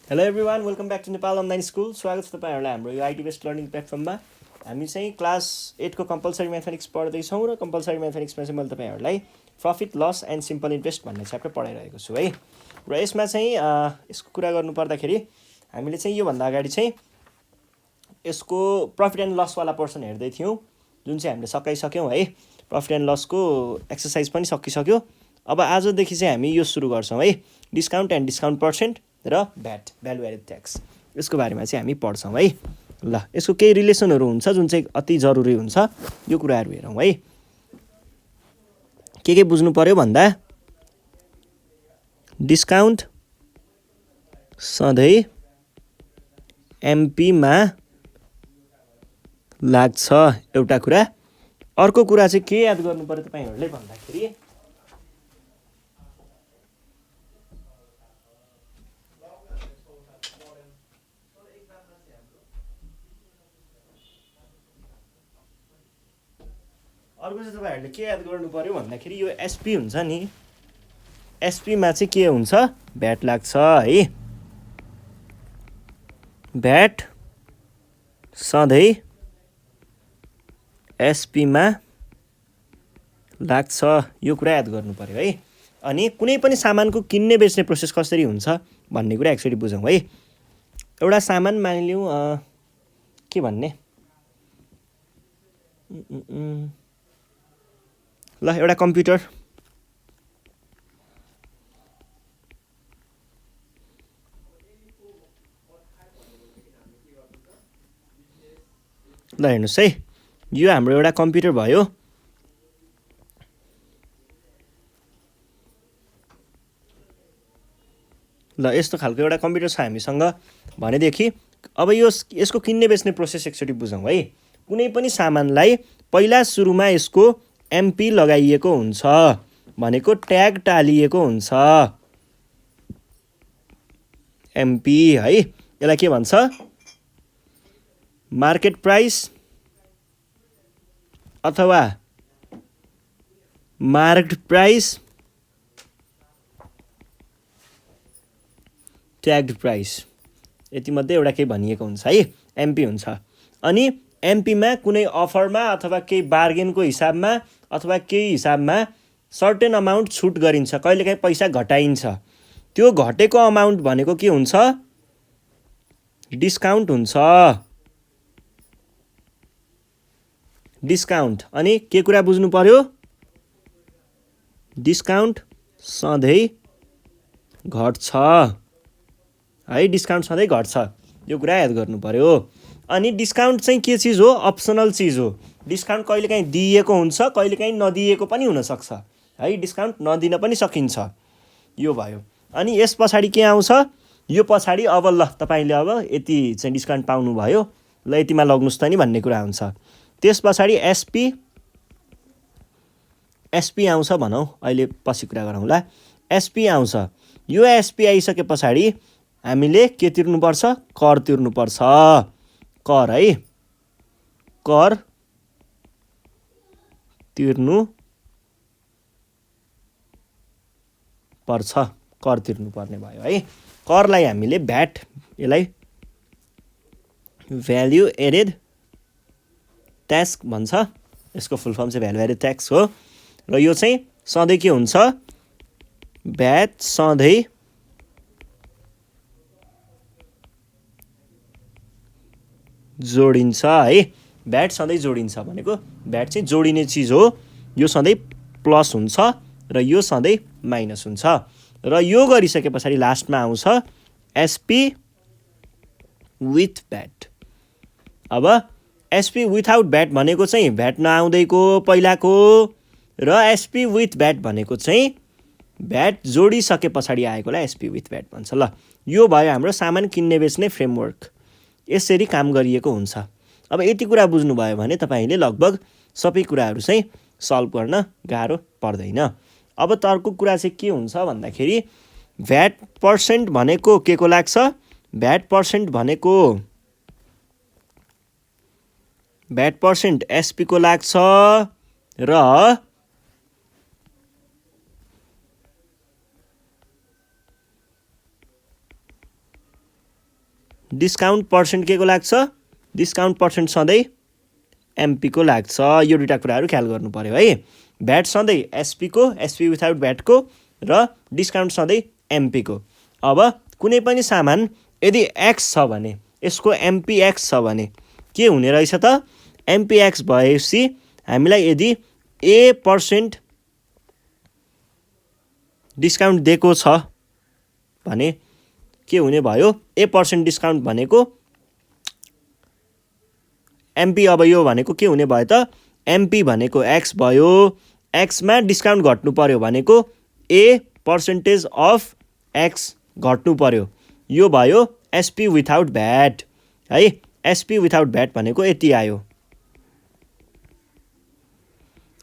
Hello everyone welcome back to Nepal online school. स्वागत छ तपाईँहरूलाई हाम्रो यो आइटी बेस्ड लर्निङ प्लेटफर्ममा। हामी चाहिँ क्लास 8को कम्पलसरी म्याथमेटिक्स पढ्दैछौँ र कम्पलसरी म्याथमेटिक्समा चाहिँ मैले तपाईँहरूलाई profit loss and simple interest भन्ने च्याप्टर पढाइरहेको छु है। र यसमा चाहिँ यसको कुरा गर्नु पर्दाखेरि हामीले चाहिँ योभन्दा अगाडि चाहिँ यसको प्रफिट एन्ड लसवाला पोर्सन हेर्दै थियौँ, जुन चाहिँ हामीले सकाइसक्यौँ है। प्रफिट एन्ड लसको एक्सर्साइज पनि सकिसक्यो। अब आजदेखि चाहिँ हामी यो सुरु गर्छौँ है, डिस्काउन्ट एन्ड डिस्काउन्ट पर्सेन्ट र भ्याट भ्यालु एडेड ट्याक्स। यसको बारेमा चाहिँ हामी पढ्छौँ है। ल, यसको केही रिलेसनहरू हुन्छ जुन चाहिँ अति जरुरी हुन्छ, यो कुराहरू हेरौँ है। के बुझ्नु पर्यो भन्दा डिस्काउन्ट सधैँ एमपीमा लाग्छ एउटा कुरा। अर्को कुरा चाहिँ के याद गर्नु पर्यो तपाईँहरूले भन्दाखेरि अर्को चाहिँ तपाईँहरूले के याद गर्नु पर्यो भन्दाखेरि यो एसपी हुन्छ नि, एसपीमा चाहिँ के हुन्छ, भ्याट लाग्छ है। भ्याट सधैँ एसपीमा लाग्छ, यो कुरा याद गर्नु पर्यो है। अनि कुनै पनि सामानको किन्ने बेच्ने प्रोसेस कसरी हुन्छ भन्ने कुरा एक्चुअली बुझौँ है। एउटा सामान मानिलिउँ के भन्ने, ल एउटा कम्प्युटर, ल हेर्नुहोस् है, यो हाम्रो एउटा कम्प्युटर भयो। ल यस्तो खालको एउटा कम्प्युटर छ हामीसँग भनेदेखि अब यसको किन्ने बेच्ने प्रोसेस एकचोटि बुझौँ है। कुनै पनि सामानलाई पहिला सुरुमा यसको एमपी लगाइएको हुन्छ, भनेको ट्याग टालिएको हुन्छ, एमपी है। यसलाई के भन्छ, मार्केट प्राइस अथवा मार्क्ड प्राइस, ट्याग्ड प्राइस, यतिमध्ये एउटा केही भनिएको हुन्छ है, एमपी हुन्छ। अनि एमपीमा कुनै अफरमा अथवा केही बार्गेनको हिसाबमा अथवा केही हिसाबमा सर्टेन अमाउन्ट छुट गरिन्छ, कहिलेकाहीँ पैसा घटाइन्छ। त्यो घटेको अमाउन्ट भनेको के हुन्छ, डिस्काउन्ट हुन्छ, डिस्काउन्ट। अनि के कुरा बुझ्नु पर्यो, डिस्काउन्ट सधैँ घट्छ है, डिस्काउन्ट सधैँ घट्छ, यो कुरा याद गर्नु पर्यो। अनि डिस्काउन्ट चाहिँ के चिज हो, अप्सनल चिज हो। डिस्काउन्ट कहिलेकाहीँ दिइएको हुन्छ, कहिलेकाहीँ नदिएको पनि हुनसक्छ है, डिस्काउन्ट नदिन पनि सकिन्छ, यो भयो। अनि यस पछाडि के आउँछ, यो पछाडि अब ल तपाईँले अब यति चाहिँ डिस्काउन्ट पाउनुभयो, ल यतिमा लग्नुहोस् त नि भन्ने कुरा हुन्छ। त्यस पछाडि एसपी आउँछ भनौँ, अहिले पछि कुरा गरौँला। एसपी आउँछ। यो एसपी आइसके पछाडि हामीले के तिर्नुपर्छ, कर तिर्नुपर्छ, कर है, कर तिर्नु पर्छ, कर तिर्नुपर्ने भयो है। करलाई हामीले भ्याट, यसलाई भ्याल्यु एडेड ट्याक्स भन्छ, यसको फुल फर्म चाहिँ भ्यालु एडेड ट्याक्स हो। र यो चाहिँ सधैँ के हुन्छ, भ्याट सधैँ जोडिन्छ है। भ्याट सधैँ जोडिन्छ भनेको भ्याट चाहिँ जोडिने चिज हो, यो सधैँ प्लस हुन्छ र यो सधैँ माइनस हुन्छ। र यो गरिसके पछाडि लास्टमा आउँछ एसपी विथ भ्याट। अब एसपी विथआउट भ्याट भनेको चाहिँ भ्याट नआउँदैको पहिलाको, र एसपी विथ भ्याट भनेको चाहिँ भ्याट जोडिसके पछाडि आएकोलाई एसपी विथ भ्याट भन्छ। ल यो भयो हाम्रो सामान किन्ने बेच्ने फ्रेमवर्क, यसरी काम गरिएको हुन्छ। अब यति कुरा बुझ्नुभयो भने तपाईँले लगभग सबै कुराहरू चाहिँ सल्भ गर्न गाह्रो पर्दैन। अब अर्को कुरा चाहिँ के हुन्छ भन्दाखेरि भ्याट पर्सेन्ट भनेको के को लाग्छ, भ्याट पर्सेन्ट भनेको भ्याट पर्सेन्ट एसपी को लाग्छ र डिस्काउन्ट पर्सेन्ट के को लाग्छ डिस्काउन्ट पर्सेन्ट सधैँ एमपी को लाग्छ यो दुईटा कुराहरू ख्याल गर्नु पर्यो है भ्याट सधैँ एसपी को एसपी विथआउट भ्याटको र डिस्काउन्ट सधैँ एमपी को अब कुनै पनि सामान यदि एक्स छ भने यसको एमपी एक्स छ भने के हुने रहेछ त एमपी एक्स भएपछि हामीलाई यदि A% डिस्काउन्ट दिएको छ भने के हुने भयो A% डिस्काउन्ट भनेको एमपी अब यो भनेको के हुने भयो त एमपी भनेको एक्स भयो एक्समा डिस्काउन्ट घट्नु पर्यो भनेको A% अफ एक्स घट्नु पर्यो यो भयो एसपी विथआउट भ्याट है एसपी विथआउट भ्याट भनेको यति आयो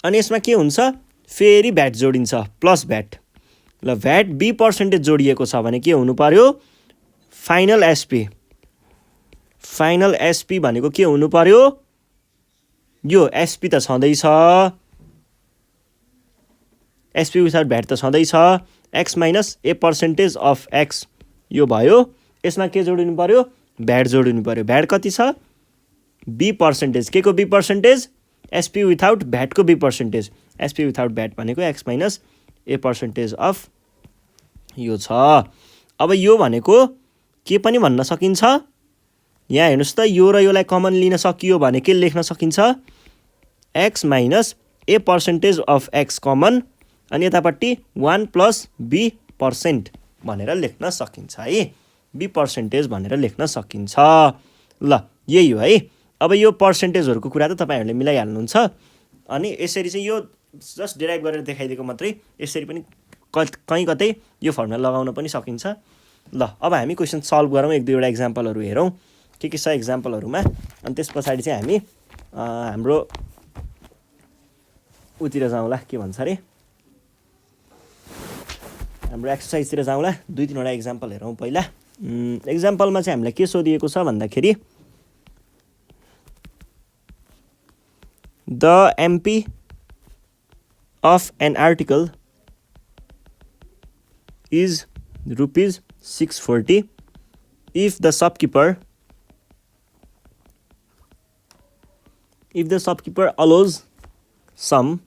अनि यसमा के हुन्छ फेरि भ्याट जोडिन्छ प्लस भ्याट ल भ्याट B% जोडिएको छ भने के हुनु पर्यो फाइनल एसपी भनेको के हुनु पर्यो यो एसपी त छँदैछ एसपी विथआउट भ्याट त छँदैछ x minus A% of x यो भयो यसमा के जोडिनु पर्यो भ्याट जोडिनु पर्यो भ्याट कति छ B% के को B% एसपी विथआउट भ्याटको B% एसपी विथआउट भ्याट भनेको एक्स माइनस A% अफ यो छ अब यो भनेको के पनि भन्न सकिन्छ यहाँ हेर्नुहोस् त यो र योलाई कमन लिन सकियो भने के लेख्न सकिन्छ X minus A% of X common अनि यतापट्टि 1 प्लस B% भनेर लेख्न सकिन्छ है B% भनेर लेख्न सकिन्छ ल यही हो है अब यो पर्सेन्टेजहरूको कुरा त तपाईँहरूले मिलाइहाल्नुहुन्छ अनि यसरी चाहिँ यो जस्ट डिराइभ गरेर देखाइदिएको मात्रै यसरी पनि कहीँ कतै यो फर्मुला लगाउन पनि सकिन्छ ल अब हामी क्वेसन सल्भ गरौँ एक दुईवटा इक्जाम्पलहरू हेरौँ के छ इक्जाम्पलहरूमा अनि त्यस पछाडि चाहिँ हामी हाम्रो उतिर जाउँला के भन्छ अरे हाम्रो एक्सर्साइजतिर जाउँला दुई तीनवटा इक्जाम्पल हेरौँ पहिला इक्जाम्पलमा चाहिँ हामीलाई के सोधिएको छ भन्दाखेरि The MP of an article is rupees 640 if the shopkeeper allows some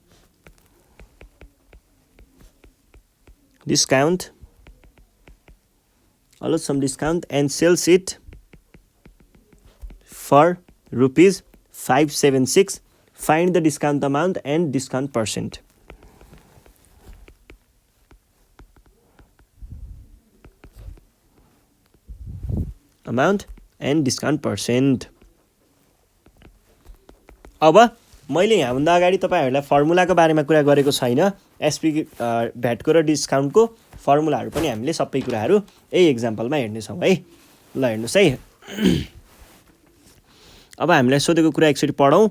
discount and sells it for rupees 576. Find the discount amount and discount percent. Amount and discount percent. अब मैले यहाँभन्दा अगाडि तपाईहरुलाई फर्मुलाको बारेमा कुरा गरेको छैन एसपी भ्याटको र डिस्काउन्टको फर्मुलाहरू पनि हामीले सबै कुराहरू यही एक्जाम्पलमा हेर्ने छौं है ल हेर्नुस् है अब हामीलाई सोधेको कुरा एकचोटी पढौं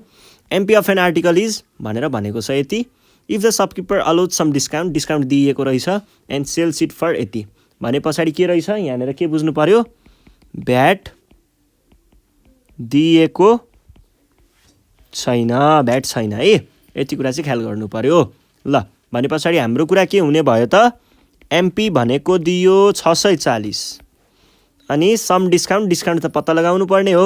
MP of an article is भनेर भनेको छ यति if the shopkeeper allows some discount दिएको रहेछ and sells it for यति भने पछाडी के रहेछ यहाँनेर के बुझ्नु पर्यो भ्याट दिएको छैन भ्याट छैन है यति कुरा चाहिँ ख्याल गर्नु पर्यो ल भने पछाडी हाम्रो कुरा के हुने भयो त MP भनेको दियो 640 अनि सम डिस्काउन्ट त पत्ता लगाउनु पर्ने हो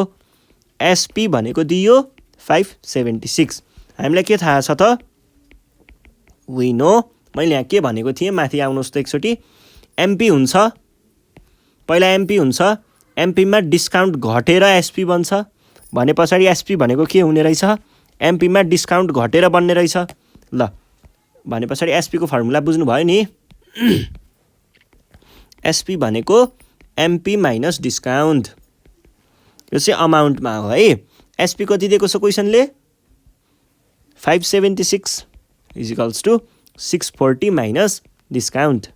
SP भनेको दियो 576 हामीलाई के थाहा छ त वी नो मैले यहाँ के भनेको थिएँ माथि आउनुहोस् त एकचोटी MP हुन्छ पहिला MP हुन्छ MP मा डिस्काउन्ट घटेर SP बन्छ भने पछाडी SP भनेको के हुने रहेछ MP मा डिस्काउन्ट घटेर बन्ने रहेछ ल भने पछाडी SP को फर्मुला बुझ्नु भयो नि SP भनेको MP माइनस डिस्काउन्ट यो चाहिँ अमाउन्टमा हो है SP कति दिएको छ क्वेशनले 576 is equals to 640 minus discount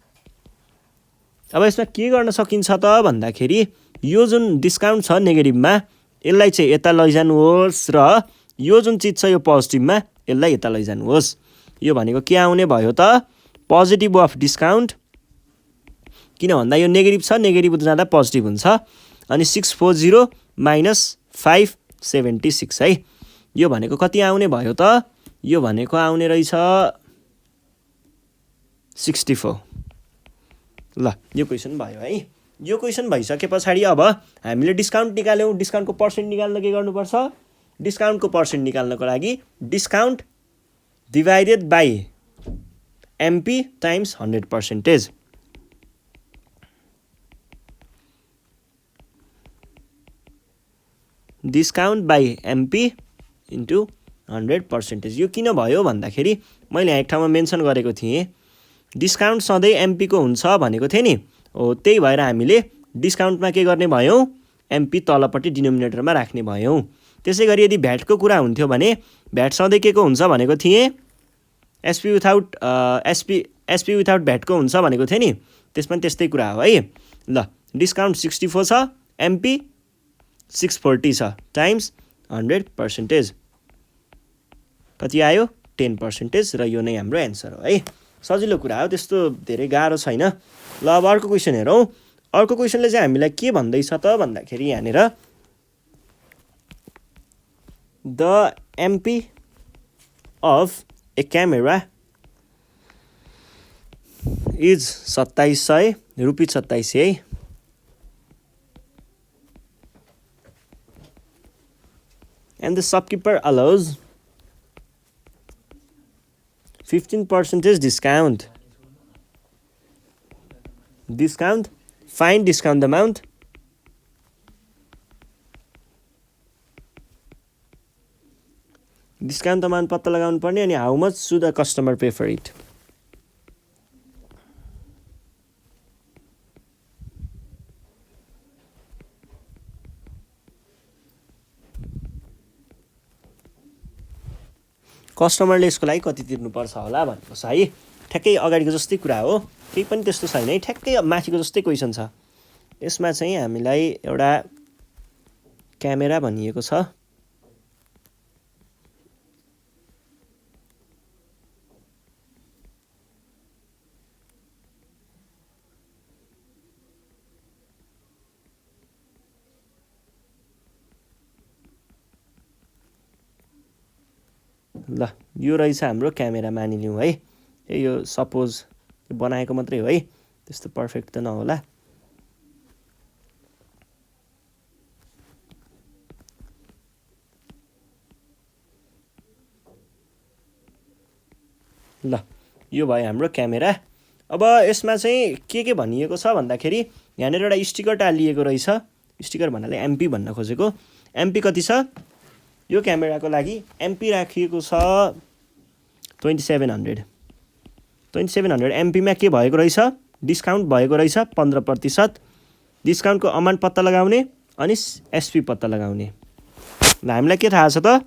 अब यसमा के गर्न सकिन्छ त भन्दाखेरि यो जुन डिस्काउन्ट छ नेगेटिभमा यसलाई चाहिँ यता लैजानुहोस् र यो जुन चीज छ यो पोजिटिभमा यसलाई यता लैजानुहोस् यो भनेको के आउने भयो त पोजिटिभ अफ डिस्काउन्ट किन भन्दा यो नेगेटिभ छ नेगेटिभ जाँदा पोजिटिभ हुन्छ अनि 640 माइनस 576 है यो भनेको कति आउने भयो त यो भनेको आउने रहेछ 64 ल यो क्वेशन भयो है यो क्वेसन भइसके पछाडि अब हामीले डिस्काउन्ट निकाल्यौँ। डिस्काउन्टको पर्सेन्ट निकाल्न के गर्नुपर्छ? डिस्काउन्टको पर्सेन्ट निकाल्नको लागि discount divided by MP times 100%। Discount by MP into 100%। यो किन भयो भन्दाखेरि मैले यहाँ एक ठाउँमा मेन्सन गरेको थिएँ डिस्काउन्ट सधैँ एमपीको हुन्छ भनेको थिएँ नि। हो, त्यही भएर हामीले डिस्काउन्टमा के गर्ने भयौँ? एमपी तलपट्टि डिनोमिनेटरमा राख्ने भयौँ। त्यसै गरी यदि भ्याटको कुरा हुन्थ्यो भने भ्याट सधैँ के को हुन्छ भनेको थिएँ? एसपी विथाउट भ्याटको हुन्छ भनेको थिएँ नि। त्यसमा त्यस्तै कुरा हो है। ल, डिस्काउन्ट 64 छ, एमपी 640 छ, टाइम्स 100%। कति आयो? 10%। र यो नै हाम्रो एन्सर हो है। सजिलो कुरा हो, त्यस्तो धेरै गाह्रो छैन। ल, अब अर्को क्वेसन हेरौँ। अर्को क्वेसनले चाहिँ हामीलाई के भन्दैछ त भन्दाखेरि यहाँनिर the MP of A camera is 2700 rupees 2700 and the shopkeeper allows 15% discount. Find discount amount. Discount amount पत्ता लगाउनु पर्ने अनि how much should a customer pay for it? कस्टमरले यसको लागि कति तिर्नुपर्छ होला भन्नुहोस् है। ठ्याक्कै अगाडिको जस्तै कुरा हो, केही पनि त्यस्तो छैन है, ठ्याक्कै माथिको जस्तै क्वेसन छ। यसमा चाहिँ हामीलाई एउटा क्यामेरा भनिएको छ। ल, यो रहेछ हाम्रो क्यामेरा मानिलिउँ है। यो सपोज बनाएको मात्रै हो है, त्यस्तो पर्फेक्ट त नहोला। ल, यो भयो हाम्रो क्यामेरा। अब यसमा चाहिँ के भनिएको छ भन्दाखेरि यहाँनिर एउटा स्टिकर टालिएको रहेछ। स्टिकर भन्नाले एमपी भन्न खोजेको। एमपी कति छ? यो क्यामेराको लागि एमपी राखिएको छ 2700। 2700 एमपीमा के भएको रहेछ? डिस्काउन्ट भएको रहेछ 15%। डिस्काउन्टको अमाउन्ट पत्ता लगाउने अनि एसपी पत्ता लगाउने। ल, हामीलाई के थाहा छ त?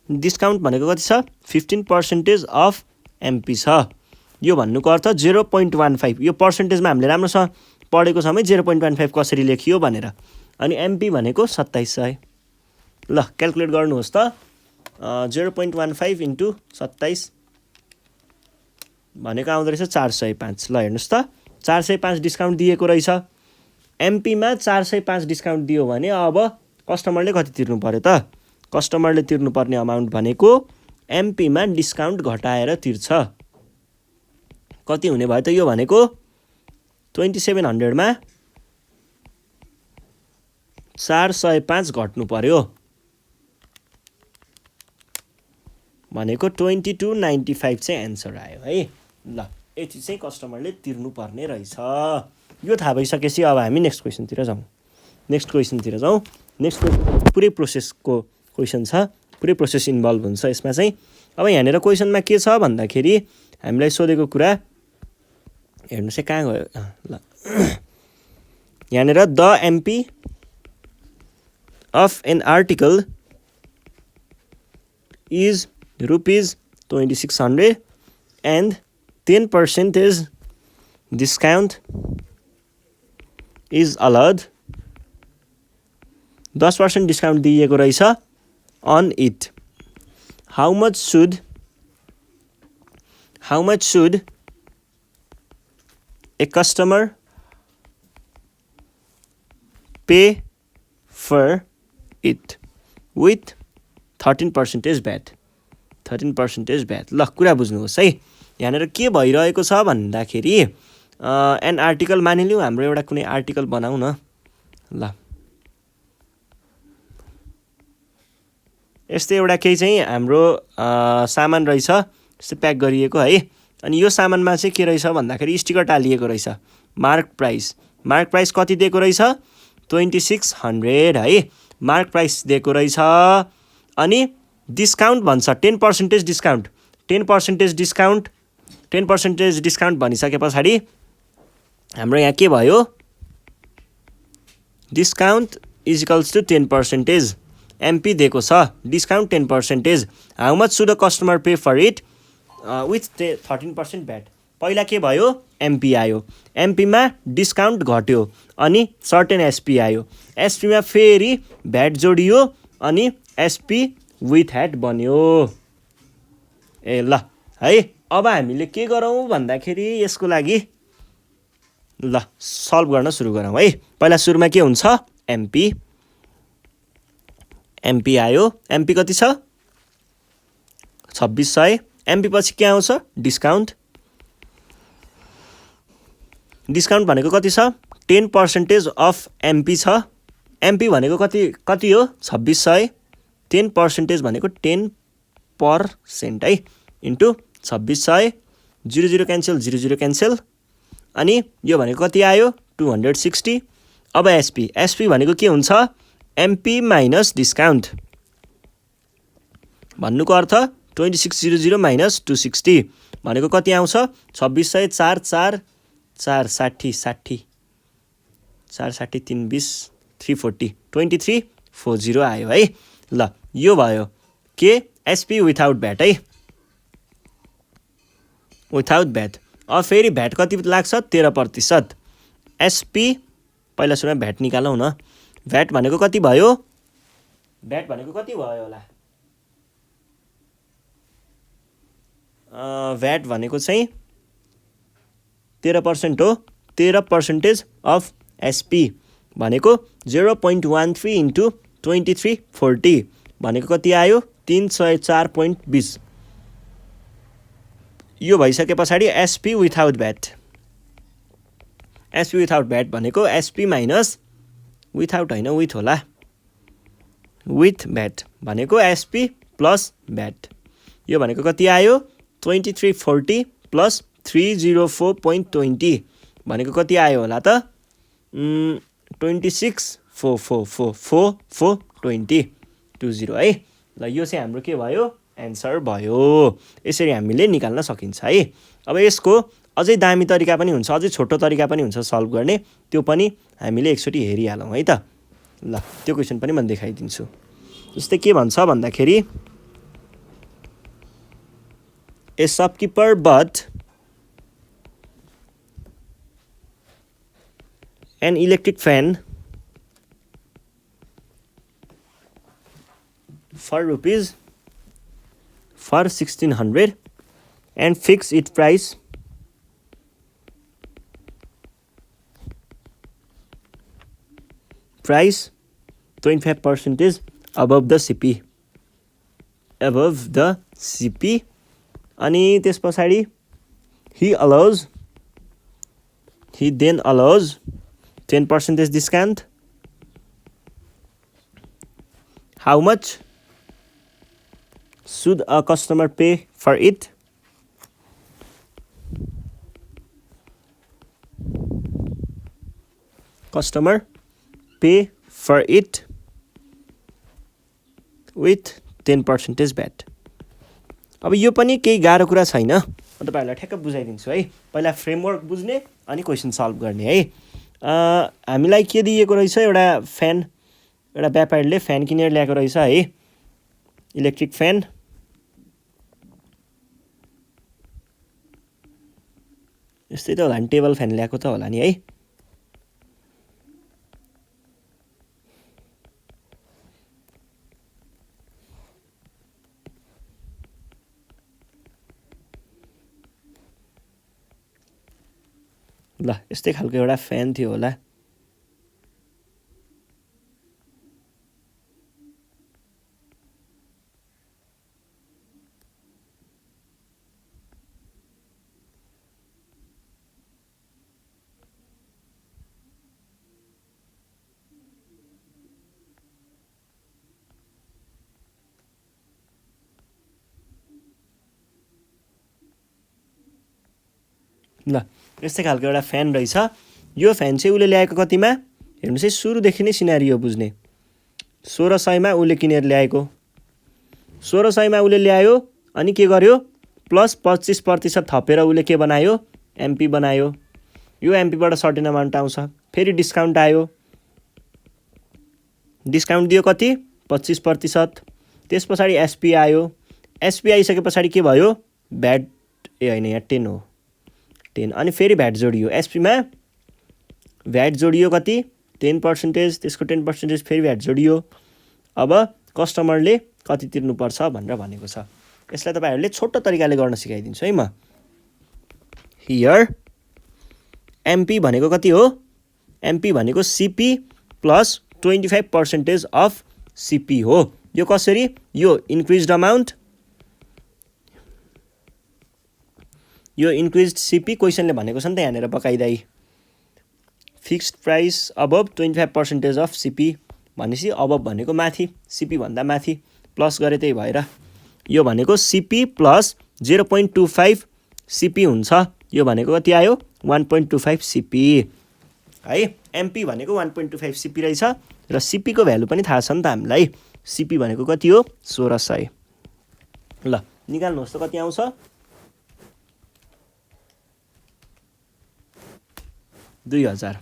डिस्काउन्ट भनेको कति छ? 15% अफ एमपी छ। यो भन्नुको अर्थ 0.15। यो पर्सेन्टेजमा हामीले राम्रोसँग पढेको छौँ है 0.15 कसरी लेखियो भनेर। अनि एमपी भनेको 2700। ल, क्यालकुलेट गर्नुहोस् त। 0.15 इन्टु 27 भनेको आउँदो रहेछ 405। ल, हेर्नुहोस् त, 405 डिस्काउन्ट दिएको रहेछ। एमपीमा 405 डिस्काउन्ट दियो भने अब कस्टमरले कति तिर्नु पर्यो त? कस्टमरले तिर्नुपर्ने अमाउन्ट भनेको एमपीमा डिस्काउन्ट घटाएर तिर्छ। कति हुने भयो त? यो भनेको 2700मा 405 घट्नु पर्यो भनेको 2295 चाहिँ एन्सर आयो है। ल, यति चाहिँ कस्टमरले तिर्नुपर्ने रहेछ। यो थाहा भइसकेपछि अब हामी नेक्स्ट क्वेसनतिर जाउँ। नेक्स्ट क्वेसन पुरै प्रोसेसको क्वेसन छ, पुरै प्रोसेस इन्भल्भ हुन्छ यसमा चाहिँ। अब यहाँनिर क्वेसनमा के छ भन्दाखेरि हामीलाई सोधेको कुरा हेर्नुहोस् है, कहाँ गयो? ल, यहाँनिर the MP of an article is rupees 2600 and 10% discount is allowed. 10% discount दिएको रहेछ on it. How much should a customer pay for it with 13% VAT? 13% VAT। ल, कुरा बुझ्नुहोस् है। यहाँनिर के भइरहेको छ भन्दाखेरि एन आर्टिकल मानिलिउँ हाम्रो एउटा कुनै आर्टिकल बनाऊ न ल यस्तै एउटा केही चाहिँ हाम्रो सामान रहेछ यस्तै प्याक गरिएको है अनि यो सामानमा चाहिँ के रहेछ भन्दाखेरि स्टिकर टालिएको रहेछ मार्क प्राइस कति दिएको रहेछ 2600 है मार्क प्राइस दिएको रहेछ अनि डिस्काउन्ट भन्छ 10% डिस्काउन्ट 10% डिस्काउन्ट भनिसके पछाडि हाम्रो यहाँ के भयो discount is equals to 10% MP दिएको छ discount 10% how much should the customer pay for it with 13% VAT पहिला के भयो एमपी आयो एमपीमा डिस्काउन्ट घट्यो अनि सर्टेन एसपी आयो एसपीमा फेरि भ्याट जोडियो अनि एसपी विथ ह्याट बन्यो ए ल है अब हामीले के गरौँ भन्दाखेरि यसको लागि ल सल्भ गर्न सुरु गरौँ है पहिला सुरुमा के हुन्छ एमपी आयो एमपी कति छ 2600 एमपी पछि के आउँछ डिस्काउन्ट भनेको कति छ 10% अफ एमपी छ एमपी भनेको कति हो 2600 10% भनेको 10% है इन्टु 2600 00 क्यान्सल अनि यो भनेको कति आयो 260 अब एसपी भनेको के हुन्छ एमपी माइनस डिस्काउन्ट भन्नुको अर्थ 2600 माइनस 260 भनेको कति आउँछ 2600 4 60 320 340 2340 आयो है ल यो भयो के एसपी विथआउट भ्याट है विथआउट भ्याट अब फेरि भ्याट कति लाग्छ 13% एसपी पहिला सुरुमा भ्याट निकालौँ न भ्याट भनेको कति भयो होला भ्याट भनेको चाहिँ 13% हो 13% अफ एसपी भनेको 0.13 इन्टु 2340 भनेको कति आयो 304.20 यो भइसके पछाडि एसपी विथआउट भ्याट भनेको एसपी माइनस विथआउट होइन विथ होला विथ भ्याट भनेको एसपी प्लस भ्याट यो भनेको कति आयो 2340 प्लस 304.20 भनेको कति आयो होला त 26,444,420 है ल यो चाहिँ हाम्रो के भयो एन्सर भयो यसरी हामीले निकाल्न सकिन्छ है अब यसको अझै दामी तरिका पनि हुन्छ अझै छोटो तरिका पनि हुन्छ सल्भ गर्ने त्यो पनि हामीले एकचोटि हेरिहालौँ है त ल त्यो क्वेसन पनि म देखाइदिन्छु जस्तै के भन्छ भन्दाखेरि ए शपकिपर but an electric fan for 1600 and fix its price price 25% above the CP अनि त्यस पछाडि he then allows 10% discount. How much should a customer pay for it? Customer pay for it with 10% VAT. अब यो पनि केही गाह्रो कुरा छैन म तपाईहरुलाई ठ्याक्क बुझाइदिन्छु है पहिला फ्रेमवर्क बुझ्ने अनि क्वेसन सल्भ गर्ने है हामीलाई के दिएको रहेछ एउटा फ्यान एउटा व्यापारीले फ्यान किनेर ल्याएको रहेछ है इलेक्ट्रिक फ्यान यस्तै त होला नि टेबल फ्यान ल्याएको त होला नि है ल यस्तै खालको एउटा फ्यान थियो होला ल यस्तै खालको एउटा फ्यान रहेछ। यो फ्यान चाहिँ उसले ल्याएको कतिमा हेर्नुहोस् है, सुरुदेखि नै सिनारियो बुझ्ने। 1600 उसले किनेर ल्याएको, 1600 उसले ल्यायो अनि के गर्यो प्लस 25% थपेर उसले के बनायो एमपी बनायो। यो एमपीबाट सर्टेन अमाउन्ट आउँछ, फेरि डिस्काउन्ट आयो, डिस्काउन्ट दियो कति 25%। त्यस पछाडि एसपी आयो, एसपी आइसके पछाडि के भयो भ्याट होइन यहाँ 10 हो 10 अनि फेरि भ्याट जोडियो। एसपीमा भ्याट जोडियो कति 10%, त्यसको 10% फेरि भ्याट जोडियो। अब कस्टमरले कति तिर्नुपर्छ भनेर भनेको छ। यसलाई तपाईहरुले छोटो तरिकाले गर्न सिकाइदिन्छु है म। हियर एमपी भनेको कति हो, एमपी भनेको सीपी प्लस 25% अफ सीपी हो। यो कसरी, यो इन्क्रिज्ड अमाउन्ट, यो इन्क्रिज्ड सीपी क्वेशनले भनेको छ नि त यहाँनिर बकाइदाई। Fixed price above 25% of CP भनेपछि अबभ भनेको माथि, सीपी भन्दा माथि, प्लस गरे त्यही भएर यो भनेको सीपी प्लस 0.25 सीपी हुन्छ। यो भनेको कति आयो 1.25 सीपी है। एमपी भनेको 1.25 सीपी रहेछ र सीपी को भ्यालु पनि थाहा छ नि त हामीलाई। सीपी भनेको कति हो 1600। ल निकाल्नुहोस् त कति आउँछ 2000।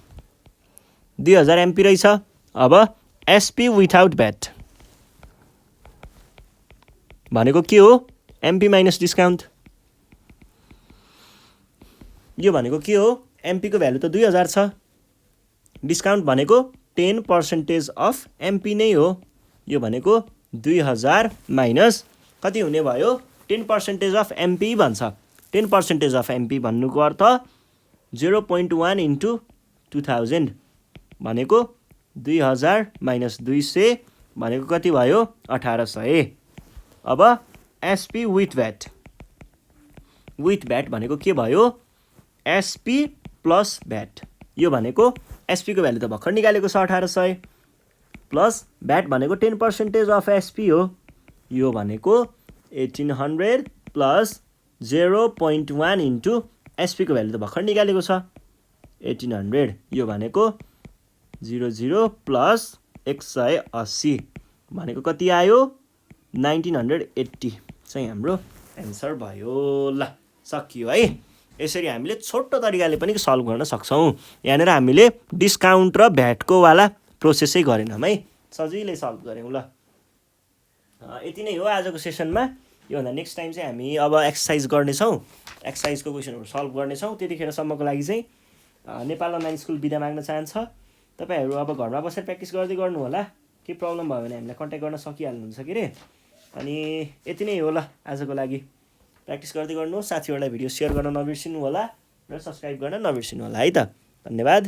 2000 एमपी रहेछ। अब एसपी विथआउट भ्याट भनेको के हो एमपी माइनस डिस्काउन्ट। यो भनेको के हो एमपी को भ्यालु त 2000 छ, डिस्काउन्ट भनेको 10% अफ एमपी नै हो। यो भनेको 2000 माइनस कति हुने भयो 10% अफ एमपी भन्छ। 10% अफ एमपी भन्नुको अर्थ 0.1 इन्टु 2000 भनेको 2000 माइनस 200 भनेको कति भयो 1800। अब SP with VAT, with VAT भनेको के भयो एसपी प्लस भ्याट। यो भनेको एसपी को भ्यालु त भर्खर निकालेको छ 1800 प्लस भ्याट भनेको 10% अफ एसपी हो। यो भनेको 1800 प्लस 0.1 इन्टु एसपी को भ्यालु त भर्खर निकालेको छ 1800। यो भनेको 00 प्लस 180 भनेको कति आयो 1980 चाहिँ हाम्रो एन्सर भयो। ल सकियो है। यसरी हामीले छोटो तरिकाले पनि सल्भ गर्न सक्छौं। यहाँनिर हामीले डिस्काउन्ट र भ्याटको वाला प्रोसेसै गरेनौँ है, सजिलै सल्भ गऱ्यौँ। ल यति नै हो आजको सेसनमा। योभन्दा नेक्स्ट टाइम चाहिँ हामी अब एक्सर्साइज गर्नेछौँ, एक्सर्साइजको क्वेसनहरू सल्भ गर्नेछौँ। त्यतिखेरसम्मको लागि चाहिँ नेपाल अनलाइन स्कुल बिदा माग्न चाहन्छ। तपाईहरु अब घरमा बसेर प्र्याक्टिस गर्दै गर्नु होला। के प्रब्लम भयो भने हामीलाई कन्ट्याक्ट गर्न सकिहाल्नुहुन्छ के रे। अनि यति नै हो ल आजको लागि। प्र्याक्टिस गर्दै गर्नु, साथीहरूलाई भिडियो सेयर गर्न नबिर्सिनु होला र सब्स्क्राइब गर्न नबिर्सिनु होला है त। धन्यवाद।